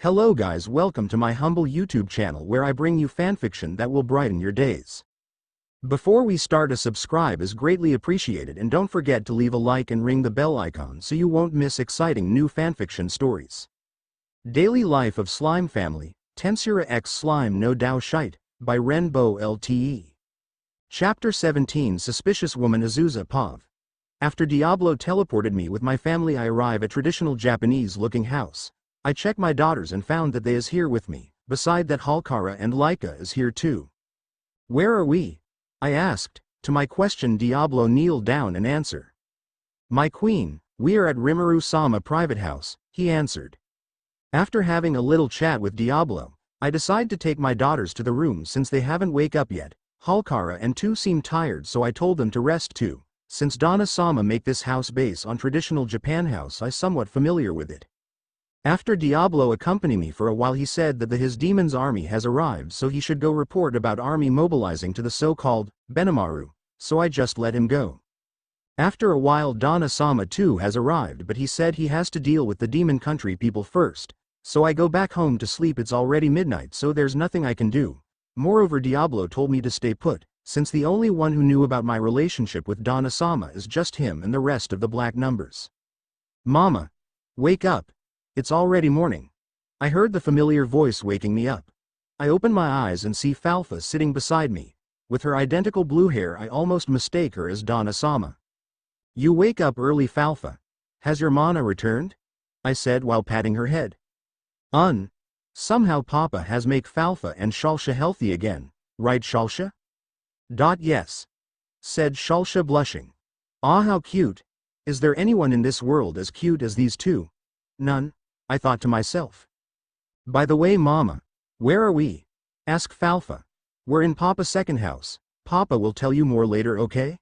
Hello guys, welcome to my humble YouTube channel where I bring you fanfiction that will brighten your days. Before we start, a subscribe is greatly appreciated, and don't forget to leave a like and ring the bell icon so you won't miss exciting new fanfiction stories. Daily Life of Slime Family, Tensura X Slime No Dao Shite, by Renbo Lte. Chapter 17, Suspicious Woman Azusa Pav. After Diablo teleported me with my family, I arrive at traditional Japanese-looking house. I check my daughters and found that they is here with me, beside that Halkara and Laika is here too. Where are we? I asked. To my question, Diablo kneeled down and answered. My queen, we are at Rimuru-sama private house, he answered. After having a little chat with Diablo, I decide to take my daughters to the room since they haven't wake up yet. Halkara and Tu seem tired, so I told them to rest too. Since Donna-sama make this house base on traditional Japan house, I somewhat familiar with it. After Diablo accompanied me for a while, he said that his demon's army has arrived, so he should go report about army mobilizing to the so-called Benimaru, so I just let him go. After a while, Donna-sama too has arrived, but he said he has to deal with the demon country people first, so I go back home to sleep. It's already midnight, so there's nothing I can do. Moreover, Diablo told me to stay put, since the only one who knew about my relationship with Donna-sama is just him and the rest of the black numbers. Mama, wake up. It's already morning. I heard the familiar voice waking me up. I open my eyes and see Falfa sitting beside me. With her identical blue hair, I almost mistake her as Donna-sama. You wake up early, Falfa. Has your mana returned? I said while patting her head. Somehow Papa has make Falfa and Shalsha healthy again, right Shalsha? Yes, said Shalsha blushing. Ah, how cute. Is there anyone in this world as cute as these two? None, I thought to myself. By the way, Mama, where are we? Asked Falfa. We're in Papa's second house. Papa will tell you more later, okay?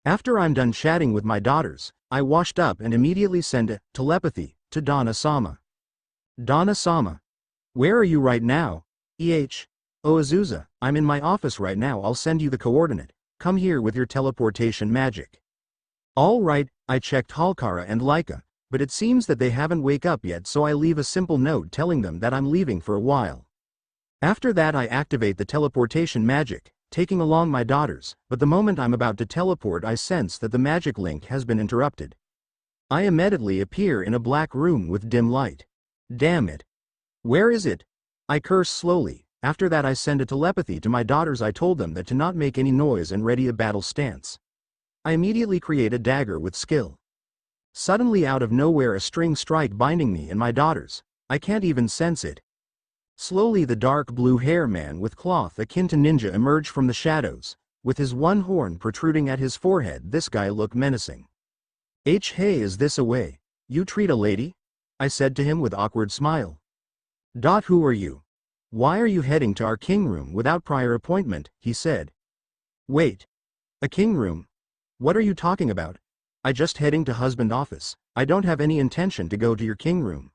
After I'm done chatting with my daughters, I washed up and immediately send a telepathy to Donna-sama. Donna-sama, where are you right now? Oh Azusa, I'm in my office right now. I'll send you the coordinate. Come here with your teleportation magic. All right, I checked Halkara and Laika, but it seems that they haven't wake up yet, so I leave a simple note telling them that I'm leaving for a while. After that, I activate the teleportation magic, taking along my daughters, but the moment I'm about to teleport, I sense that the magic link has been interrupted. I immediately appear in a black room with dim light. Damn it. Where is it? I curse slowly. After that, I send a telepathy to my daughters. I told them that to not make any noise and ready a battle stance. I immediately create a dagger with skill. Suddenly, out of nowhere, a string strike binding me and my daughters. I can't even sense it. Slowly, the dark blue hair man with cloth akin to ninja emerged from the shadows, with his one horn protruding at his forehead. This guy looked menacing. Hey, is this a way you treat a lady? I said to him with awkward smile. Who are you? Why are you heading to our king room without prior appointment? He said. Wait. A king room? What are you talking about? I just heading to husband office. I don't have any intention to go to your king room.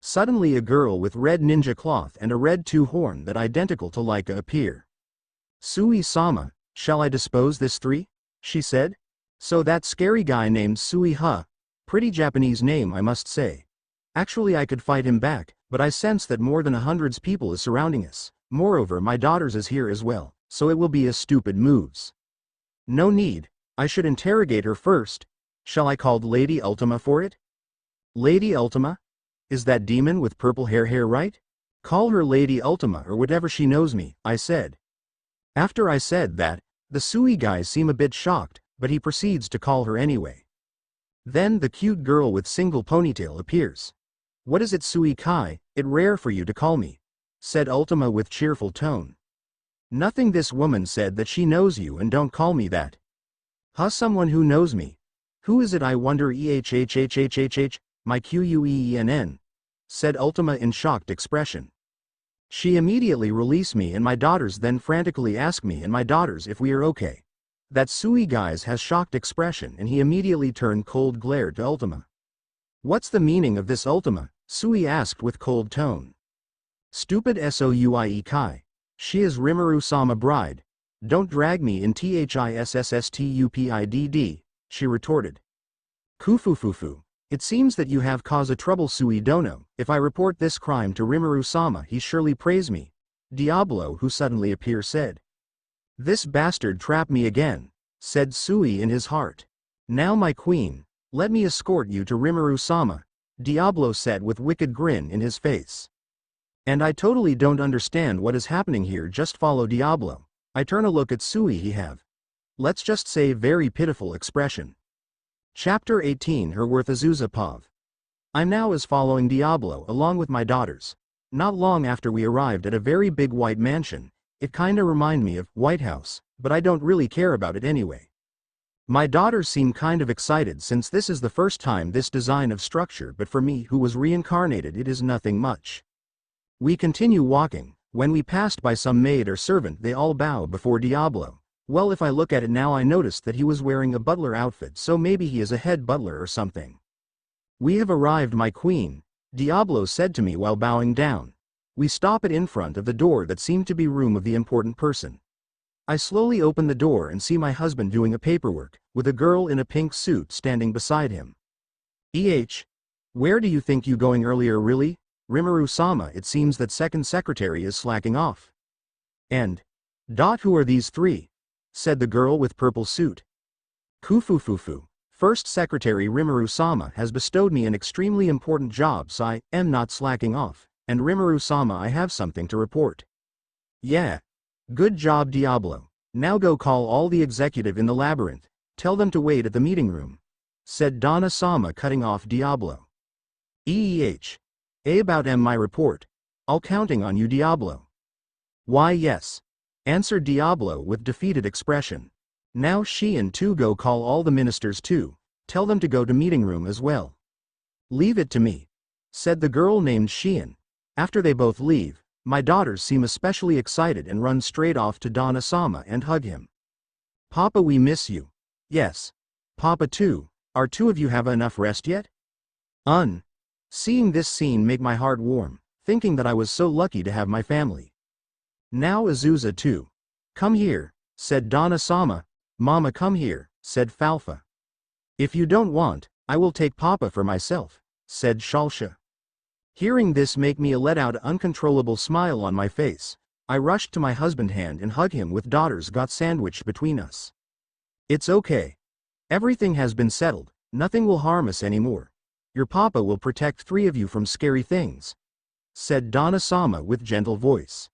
Suddenly, a girl with red ninja cloth and a red two-horn that identical to Laika appear. Sui-sama, shall I dispose this three? She said. So that scary guy named Sui-ha. Pretty Japanese name, I must say. Actually, I could fight him back, but I sense that more than 100 people is surrounding us. Moreover, my daughters is here as well, so it will be a stupid moves. No need. I should interrogate her first. Shall I call Lady Ultima for it? Lady Ultima? Is that demon with purple hair right? Call her Lady Ultima or whatever, she knows me, I said. After I said that, the Sui guys seem a bit shocked, but he proceeds to call her anyway. Then the cute girl with single ponytail appears. What is it, Sui Kai? It rare for you to call me, said Ultima with cheerful tone. Nothing. This woman said that she knows you and don't call me that. Someone who knows me. Who is it, I wonder? My Queen, said Ultima in shocked expression. She immediately released me and my daughters, then frantically asked me and my daughters if we are okay. That Sui guys has shocked expression and he immediately turned cold glare to Ultima. What's the meaning of this, Ultima? Sui asked with cold tone. Stupid Soui Kai. She is Rimuru-sama bride. Don't drag me in THISSSTUPIDD, she retorted. Kufufufu. It seems that you have caused a trouble sui dono. If I report this crime to Rimuru-sama, he surely praise me. Diablo, who suddenly appeared, said. This bastard trapped me again, said Sui in his heart. Now my queen, let me escort you to Rimuru-sama, Diablo said with wicked grin in his face. And I totally don't understand what is happening here. Just follow Diablo. I turn a look at Sui. He have, let's just say, very pitiful expression. Chapter 18. Her worth Azusa Pav. I'm now as following Diablo along with my daughters. Not long after we arrived at a very big white mansion. It kinda remind me of White House, but I don't really care about it anyway. My daughters seem kind of excited since this is the first time this design of structure, but for me who was reincarnated it is nothing much. We continue walking. When we passed by some maid or servant, they all bow before Diablo. Well, if I look at it now, I noticed that he was wearing a butler outfit, so maybe he is a head butler or something. We have arrived, my queen, Diablo said to me while bowing down. We stop it in front of the door that seemed to be room of the important person. I slowly open the door and see my husband doing a paperwork, with a girl in a pink suit standing beside him. Where do you think you going earlier really? Rimuru-sama, it seems that second secretary is slacking off. And, who are these three? Said the girl with purple suit. Kufufufu. First secretary Rimuru-sama has bestowed me an extremely important job, so I am not slacking off. And Rimuru-sama, I have something to report. Yeah. Good job, Diablo. Now go call all the executive in the labyrinth. Tell them to wait at the meeting room. Said Donna-sama, cutting off Diablo. About my report. All counting on you, Diablo. Why yes. Answered Diablo with defeated expression. Now she and two go call all the ministers too. Tell them to go to meeting room as well. Leave it to me. Said the girl named Sheehan. After they both leave, my daughters seem especially excited and run straight off to Donna-sama and hug him. Papa, we miss you. Yes. Papa too. Are two of you have enough rest yet? Seeing this scene make my heart warm, thinking that I was so lucky to have my family. Now Azusa too. Come here, said Donna-sama. Mama, come here, said Falfa. If you don't want, I will take Papa for myself, said Shulsha. Hearing this make me let out an uncontrollable smile on my face. I rushed to my husband's hand and hug him with daughters got sandwiched between us. It's okay. Everything has been settled, nothing will harm us anymore. Your Papa will protect three of you from scary things, said Donna-sama with gentle voice.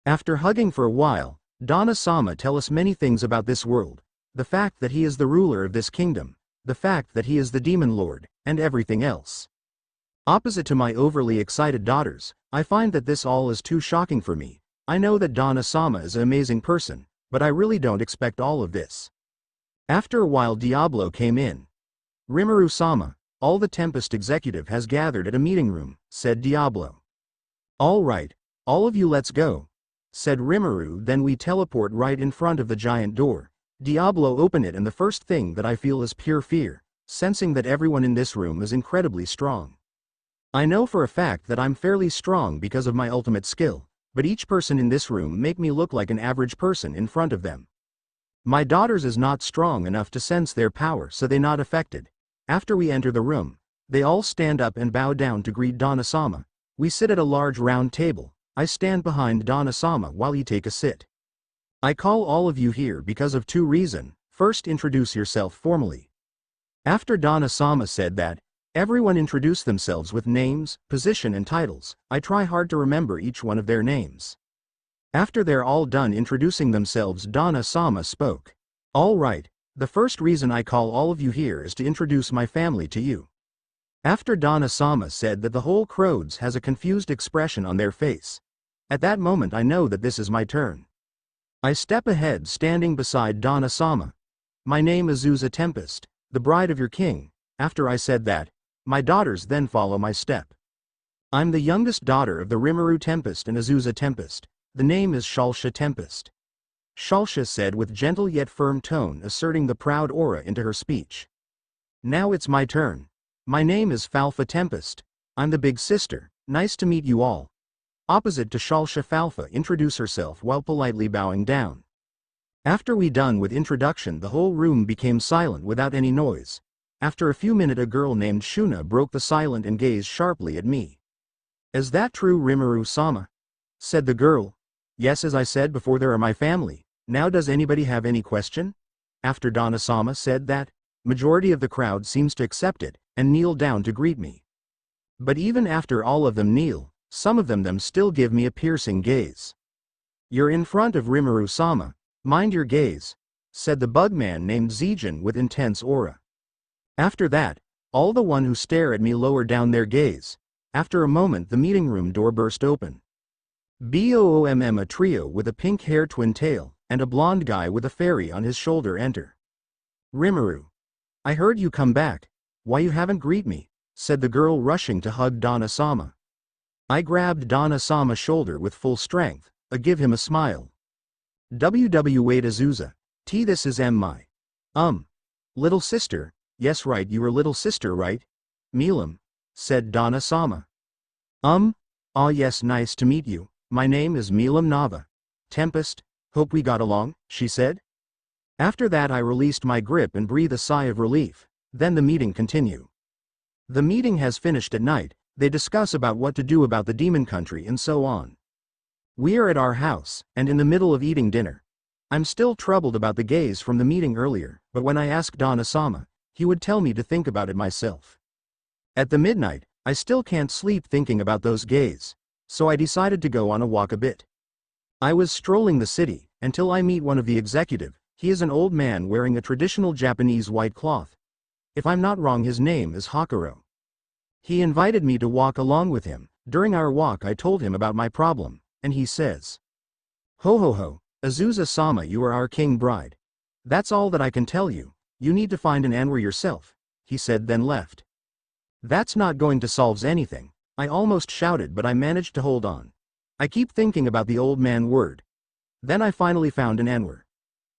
After hugging for a while, Donna-sama tell us many things about this world, the fact that he is the ruler of this kingdom, the fact that he is the demon lord, and everything else. Opposite to my overly excited daughters, I find that this all is too shocking for me. I know that Donna-sama is an amazing person, but I really don't expect all of this. After a while Diablo came in. Rimuru-sama, all the Tempest executive has gathered at a meeting room, said Diablo. All right, all of you let's go, said Rimuru. Then we teleport right in front of the giant door. Diablo open it and the first thing that I feel is pure fear, sensing that everyone in this room is incredibly strong. I know for a fact that I'm fairly strong because of my ultimate skill, but each person in this room make me look like an average person in front of them. My daughters is not strong enough to sense their power, so they not affected. After we enter the room, they all stand up and bow down to greet Donna-sama. We sit at a large round table. I stand behind Donna-sama while he take a sit. I call all of you here because of two reasons. First, introduce yourself formally. After Donna-sama said that, everyone introduce themselves with names, position and titles. I try hard to remember each one of their names. After they're all done introducing themselves, Donna-sama spoke. All right, the first reason I call all of you here is to introduce my family to you. After Donna-sama said that, the whole crowds has a confused expression on their face. At that moment I know that this is my turn. I step ahead standing beside Donna-sama. My name is Azusa Tempest, the bride of your king. After I said that, my daughters then follow my step. I'm the youngest daughter of the Rimuru Tempest and Azusa Tempest. The name is Shulsha Tempest. Shulsha said with gentle yet firm tone, asserting the proud aura into her speech. Now it's my turn. My name is Falfa Tempest. I'm the big sister. Nice to meet you all. Opposite to Shulsha, Falfa introduced herself while politely bowing down. After we done with introduction, the whole room became silent without any noise. After a few minutes a girl named Shuna broke the silence and gazed sharply at me. Is that true, Rimuru-sama? Said the girl. Yes, as I said before, there are my family. Now does anybody have any question? After Donna-sama said that, majority of the crowd seems to accept it, and kneel down to greet me. But even after all of them kneel, some of them still give me a piercing gaze. You're in front of Rimuru-sama. Mind your gaze, said the bugman named Zijin with intense aura. After that, all the one who stare at me lower down their gaze. After a moment the meeting room door burst open. BOOMM, a trio with a pink-haired twin tail, and a blonde guy with a fairy on his shoulder enter. Rimuru. I heard you come back. Why you haven't greet me? Said the girl rushing to hug Donna-sama. I grabbed Donna-sama's shoulder with full strength, give him a smile. Wait Azusa. This is my. Little sister, yes right you were little sister right? Milam. Said Donna-sama. Ah yes nice to meet you, my name is Milam Nava. Tempest, hope we got along, she said. After that I released my grip and breathed a sigh of relief, then the meeting continued. The meeting has finished at night, they discuss about what to do about the demon country and so on. We are at our house, and in the middle of eating dinner. I'm still troubled about the gaze from the meeting earlier, but when I asked Donna-sama, he would tell me to think about it myself. At the midnight, I still can't sleep thinking about those gaze, so I decided to go on a walk a bit. I was strolling the city, until I meet one of the executive. He is an old man wearing a traditional Japanese white cloth. If I'm not wrong his name is Hakuro. He invited me to walk along with him. During our walk I told him about my problem, and he says, Ho ho ho, Azusa-sama you are our king bride. That's all that I can tell you, you need to find an Anwar yourself, he said then left. That's not going to solve anything, I almost shouted but I managed to hold on. I keep thinking about the old man word. Then I finally found an Anwar.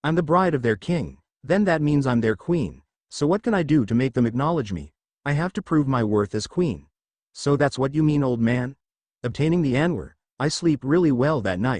I'm the bride of their king, then that means I'm their queen, so what can I do to make them acknowledge me? I have to prove my worth as queen. So that's what you mean old man? Obtaining the Anwar, I sleep really well that night.